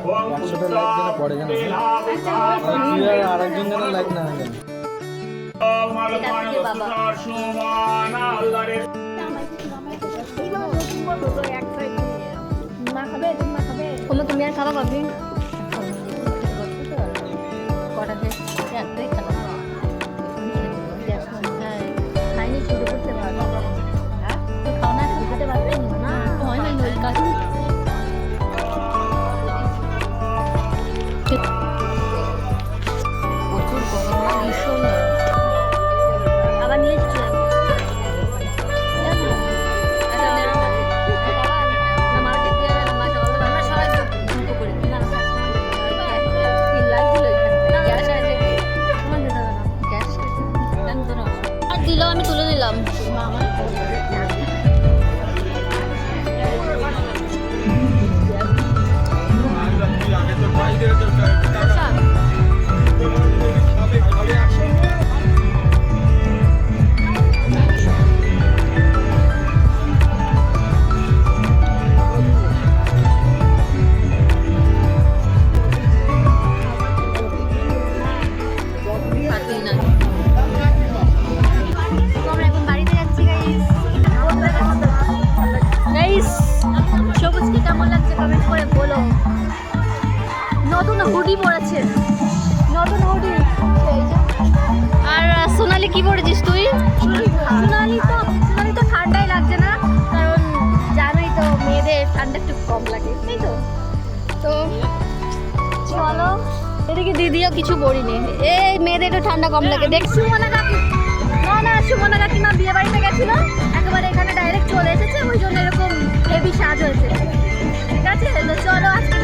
100টা like যেন পড়ে জানো তুই আর আরেকজন যেন লাইক না হয় তুমি আর খাওয়া পাবি কটা খাইনি শুরু করতে পারবো খাও না খেতে পারবে না হয় না নদীর কাছে প্রচুর গরম না ভীষণ আবার নিয়ে এসেছি আমি তুলে নিলাম সবুজকে কেমন লাগছে কমেন্ট করে বলো নতুন হুডি পরেছে নতুন হুডি আর সোনালি কি পরেছিস তুই সোনালি তো ঠান্ডাই লাগছে না কারণ জানোই তো মেয়েদের ঠান্ডা একটু কম লাগে তাই তো চলো এদিকে দিদিও কিছু পরিনি এই মেয়েদের একটু ঠান্ডা কম লাগে দেখ সুমনা কাকিমা বিয়ে বাড়িতে গেছিল একেবারে এখানে ডাইরেক্ট চলে এসেছে ওই জন্য এরকম হেভি সাজ হয়েছে ঠিক আছে তো চলো আজকে